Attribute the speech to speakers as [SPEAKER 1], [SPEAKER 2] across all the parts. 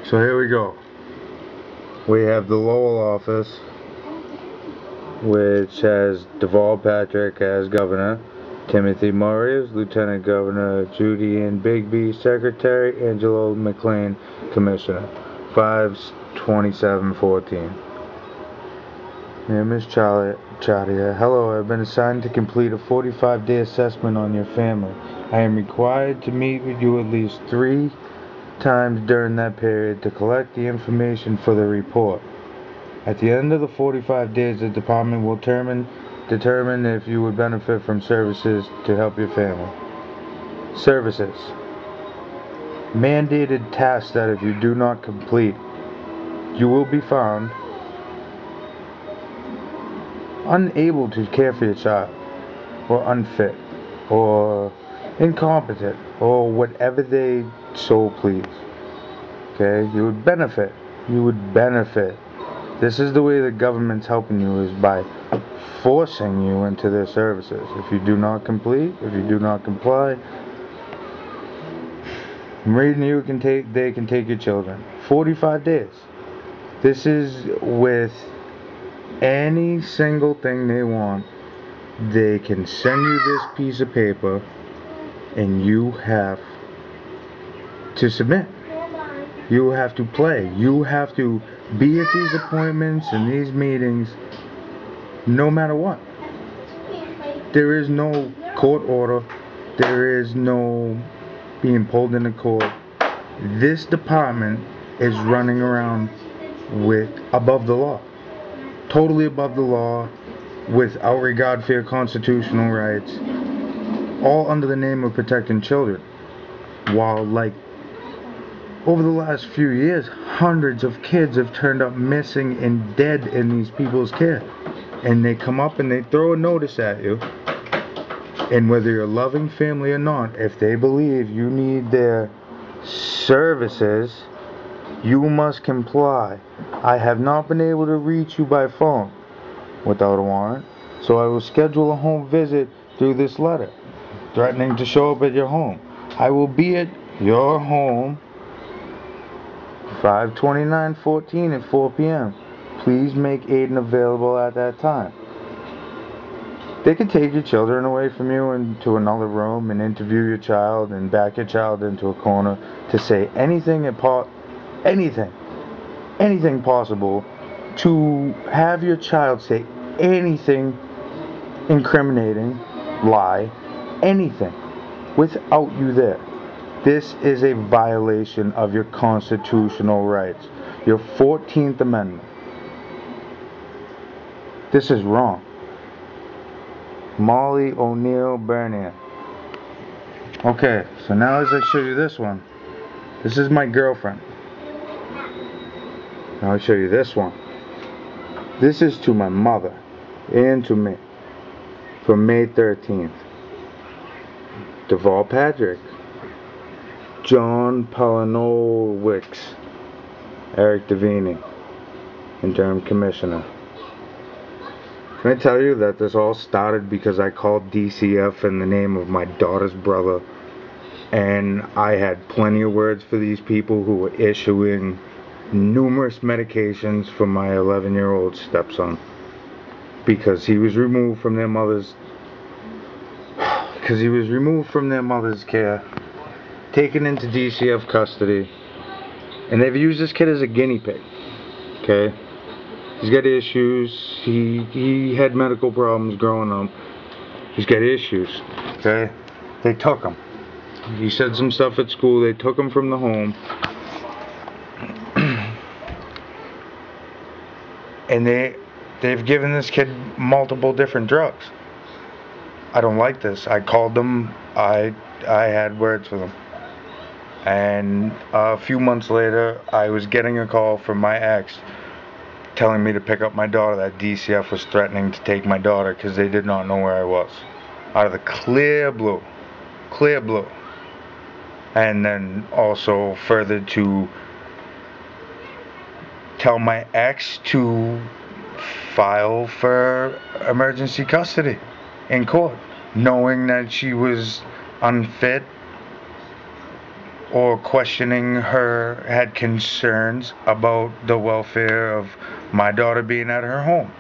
[SPEAKER 1] So here we go. We have the Lowell office, which has Deval Patrick as governor, Timothy Murray as lieutenant governor, Judy Ann Bigby secretary, Angelo McLean commissioner. 5/27/14. Name is Chadia. Hello, I've been assigned to complete a 45-day assessment on your family. I am required to meet with you at least 3 times during that period to collect the information for the report. At the end of the 45 days, the department will determine if you would benefit from services to help your family. Services. Mandated tasks that if you do not complete, you will be found unable to care for your child, or unfit, or incompetent, or whatever they so please. Okay? You would benefit. This is the way the government's helping you, is by forcing you into their services. If you do not complete, if you do not comply, I'm reading they can take your children. 45 days. This is with any single thing they want. They can send you this piece of paper and you have to submit. You have to play. You have to be at these appointments and these meetings no matter what. There is no court order. There is no being pulled into court. This department is running around above the law. Totally above the law, without regard for your constitutional rights, all under the name of protecting children. While, like, over the last few years, hundreds of kids have turned up missing and dead in these people's care. And they come up and they throw a notice at you. And whether you're a loving family or not, if they believe you need their services, you must comply. I have not been able to reach you by phone without a warrant, so I will schedule a home visit through this letter, threatening to show up at your home. I will be at your home 5/29/14 at 4 p.m. Please make Aiden available at that time. They can take your children away from you into another room and interview your child and back your child into a corner to say anything possible, to have your child say anything incriminating, lie, anything, without you there. This is a violation of your constitutional rights, your 14th Amendment. This is wrong. Molly O'Neill Bernier. Okay, so now as I show you this one, this is my girlfriend. Now I'll show you this one. This is to my mother and to me from May 13th. Deval Patrick, John Palinowicz, Eric Davini, interim commissioner. Can I tell you that this all started because I called DCF in the name of my daughter's brother, and I had plenty of words for these people who were issuing numerous medications for my 11-year-old stepson because he was removed from their mother's care, taken into DCF custody, and they've used this kid as a guinea pig. Okay, he's got issues. He had medical problems growing up. He's got issues. Okay, they took him. He said some stuff at school. They took him from the home. And they've given this kid multiple different drugs. I don't like this. I called them. I had words with them. And a few months later, I was getting a call from my ex telling me to pick up my daughter, that DCF was threatening to take my daughter because they did not know where I was. Out of the clear blue. Clear blue. And then also further to tell my ex to file for emergency custody in court, knowing that she was unfit or questioning her, had concerns about the welfare of my daughter being at her home,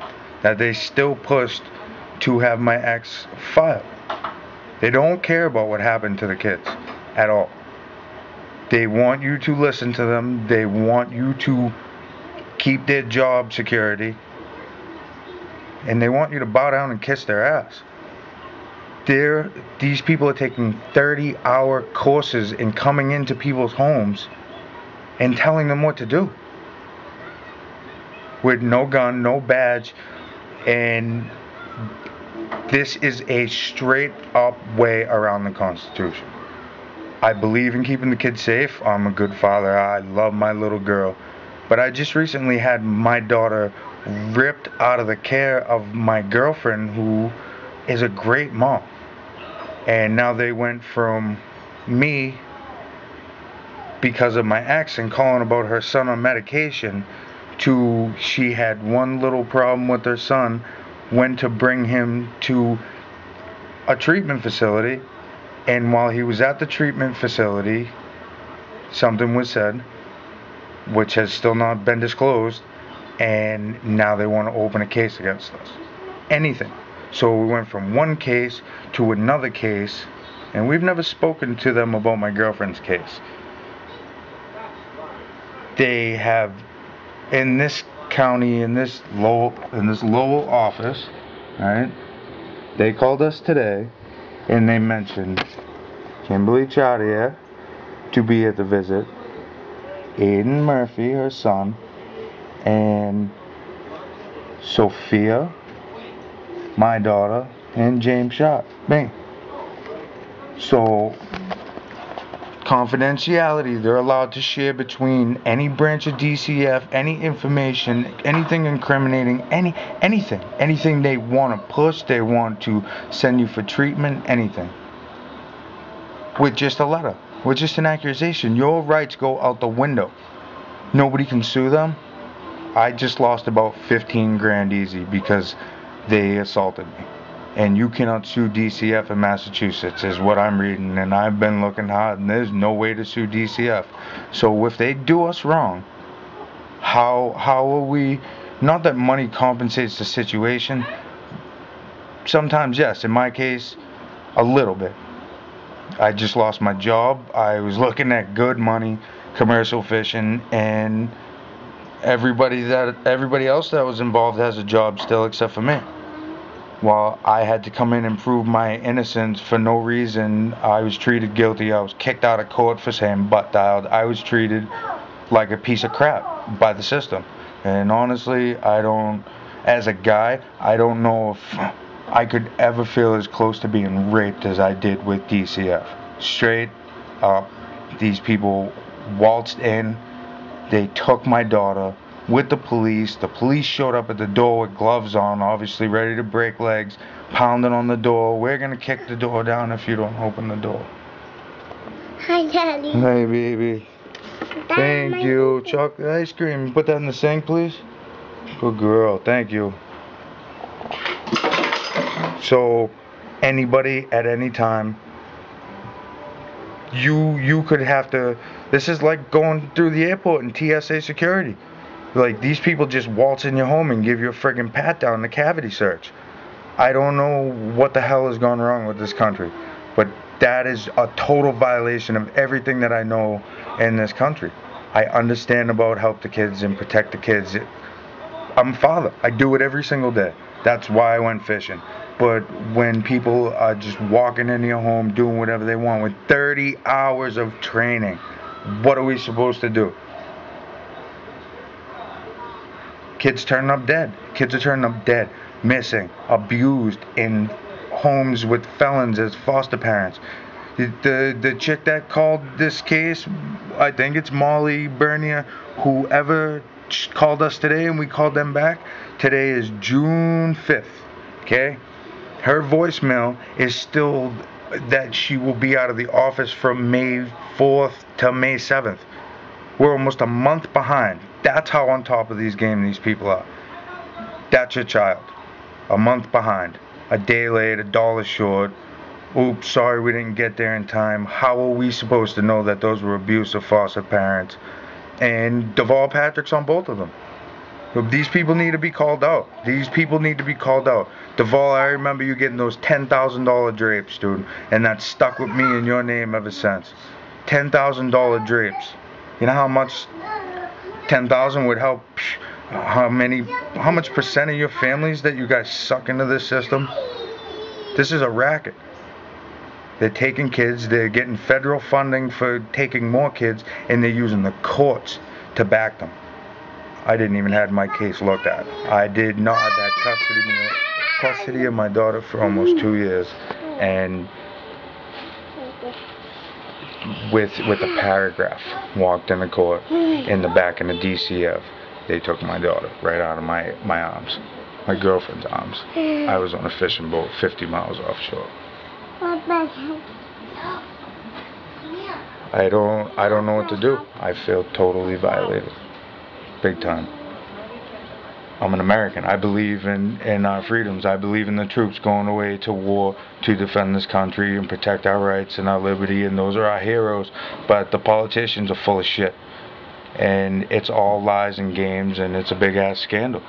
[SPEAKER 1] that they still pushed to have my ex filed. They don't care about what happened to the kids at all. They want you to listen to them. They want you to keep their job security. And they want you to bow down and kiss their ass. These people are taking 30-hour courses in coming into people's homes and telling them what to do. With no gun, no badge, and this is a straight up way around the Constitution. I believe in keeping the kids safe. I'm a good father. I love my little girl. But I just recently had my daughter ripped out of the care of my girlfriend, who is a great mom. And now they went from me, because of my ex and calling about her son on medication, to she had one little problem with her son, went to bring him to a treatment facility, and while he was at the treatment facility, something was said, which has still not been disclosed, and now they want to open a case against us. Anything. So we went from one case to another case, and we've never spoken to them about my girlfriend's case. They have, in this county, in this Lowell office, right? They called us today, and they mentioned Kimberly Chartier to be at the visit, Aiden Murphy, her son, and Sophia, my daughter, and James Shot, me. So, confidentiality, they're allowed to share between any branch of DCF, any information, anything incriminating, anything they want to push, they want to send you for treatment, anything. With just a letter, with just an accusation, your rights go out the window. Nobody can sue them. I just lost about 15 grand easy because they assaulted me. And you cannot sue DCF in Massachusetts, is what I'm reading, and I've been looking hard, and there's no way to sue DCF. So if they do us wrong, how are we, not that money compensates the situation, sometimes yes, in my case, a little bit. I just lost my job, I was looking at good money, commercial fishing, and everybody else that was involved has a job still except for me. While I had to come in and prove my innocence for no reason, I was treated guilty. I was kicked out of court for saying butt dialed. I was treated like a piece of crap by the system. And honestly, as a guy, I don't know if I could ever feel as close to being raped as I did with DCF. Straight up, these people waltzed in, they took my daughter with the police. The police showed up at the door with gloves on, obviously ready to break legs, pounding on the door. We're going to kick the door down if you don't open the door.
[SPEAKER 2] Hi, Daddy.
[SPEAKER 1] Hey, baby. Thank you. Chocolate ice cream. Put that in the sink, please. Good girl. Thank you. So, anybody at any time, you could have to, this is like going through the airport in TSA security. Like, these people just waltz in your home and give you a friggin' pat down, the cavity search. I don't know what the hell has gone wrong with this country, but that is a total violation of everything that I know in this country. I understand about help the kids and protect the kids. I'm a father. I do it every single day. That's why I went fishing. But when people are just walking into your home, doing whatever they want with 30 hours of training, what are we supposed to do? Kids turning up dead. Kids are turning up dead, missing, abused in homes with felons as foster parents. The chick that called this case, I think it's Molly Bernier, whoever called us today and we called them back. Today is June 5th, okay? Her voicemail is still that she will be out of the office from May 4th to May 7th. We're almost a month behind. That's how on top of these games these people are. That's your child. A month behind. A day late, $1 short. Oops, sorry we didn't get there in time. How are we supposed to know that those were abusive foster parents? And Deval Patrick's on both of them. These people need to be called out. These people need to be called out. Deval, I remember you getting those $10,000 drapes, dude. And that stuck with me and your name ever since. $10,000 drapes. You know how much 10,000 would help? How much percent of your families that you guys suck into this system? This is a racket. They're taking kids, they're getting federal funding for taking more kids, and they're using the courts to back them. I didn't even have my case looked at. I did not have that custody of my daughter for almost 2 years, and with a paragraph walked in the court in the back in the DCF. They took my daughter right out of my arms, my girlfriend's arms. I was on a fishing boat 50 miles offshore. I don't know what to do. I feel totally violated. Big time. I'm an American. I believe in our freedoms. I believe in the troops going away to war to defend this country and protect our rights and our liberty, and those are our heroes. But the politicians are full of shit. And it's all lies and games, and it's a big ass scandal.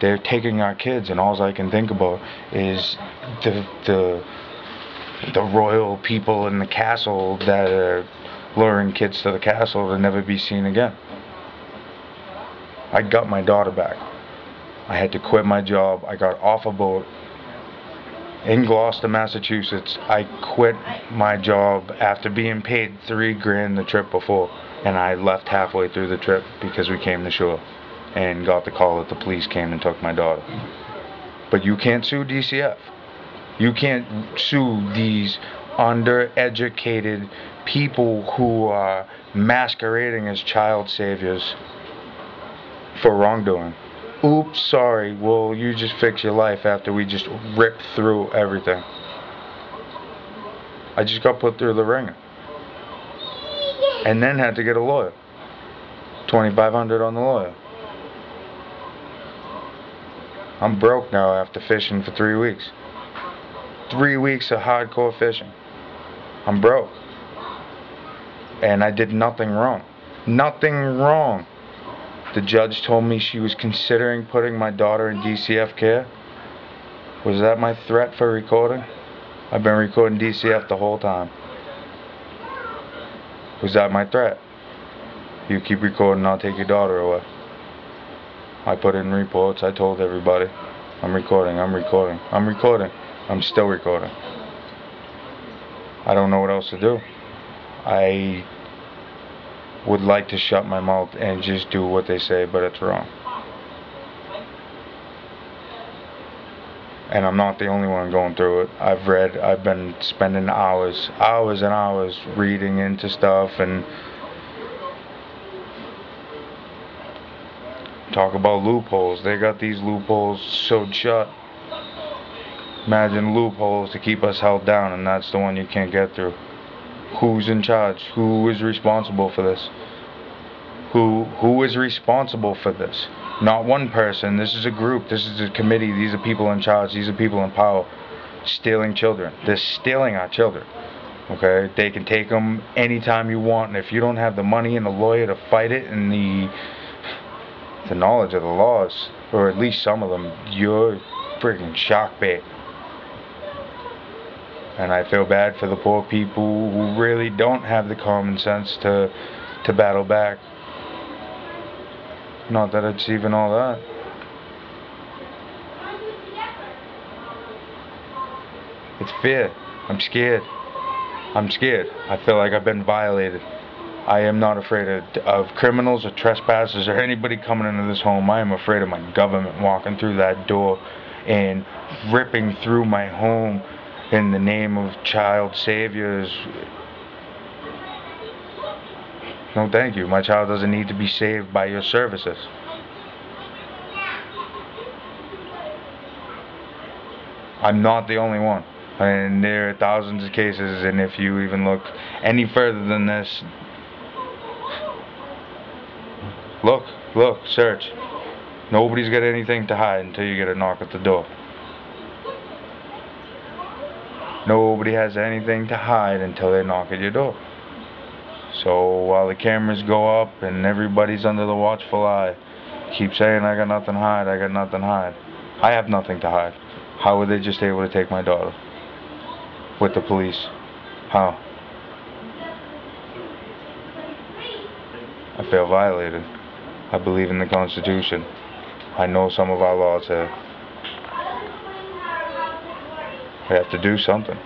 [SPEAKER 1] They're taking our kids, and all I can think about is the royal people in the castle that are luring kids to the castle to never be seen again. I got my daughter back. I had to quit my job. I got off a boat in Gloucester, Massachusetts. I quit my job after being paid $3,000 the trip before, and I left halfway through the trip because we came to shore and got the call that the police came and took my daughter. But you can't sue DCF. You can't sue these undereducated people who are masquerading as child saviors for wrongdoing. Oops, sorry. Well, you just fix your life after we just ripped through everything. I just got put through the ringer. And then had to get a lawyer. $2,500 on the lawyer. I'm broke now after fishing for 3 weeks. 3 weeks of hardcore fishing. I'm broke. And I did nothing wrong. Nothing wrong. The judge told me she was considering putting my daughter in DCF care. Was that my threat for recording? I've been recording DCF the whole time. Was that my threat? You keep recording, I'll take your daughter away. I put in reports, I told everybody. I'm recording. I'm still recording. I don't know what else to do. I would like to shut my mouth and just do what they say, but it's wrong. And I'm not the only one going through it. I've been spending hours and hours reading into stuff and talk about loopholes. They got these loopholes sewed shut. Imagine loopholes to keep us held down, and that's the one you can't get through. Who's in charge? Who is responsible for this? Who is responsible for this? Not one person. This is a group. This is a committee. These are people in charge. These are people in power. Stealing children. They're stealing our children. Okay? They can take them anytime you want, and if you don't have the money and the lawyer to fight it and the knowledge of the laws, or at least some of them, you're freaking shock bait. And I feel bad for the poor people who really don't have the common sense to battle back. Not that it's even all that. It's fear. I'm scared. I feel like I've been violated. I am not afraid of criminals or trespassers or anybody coming into this home. I am afraid of my government walking through that door and ripping through my home in the name of child saviors. No, thank you. My child doesn't need to be saved by your services. I'm not the only one. And there are thousands of cases, and if you even look any further than this, look, search. Nobody's got anything to hide until you get a knock at the door. Nobody has anything to hide until they knock at your door. So while the cameras go up and everybody's under the watchful eye, keep saying, I got nothing to hide, I got nothing to hide. I have nothing to hide. How were they just able to take my daughter? With the police? How? I feel violated. I believe in the Constitution. I know some of our laws here. We have to do something.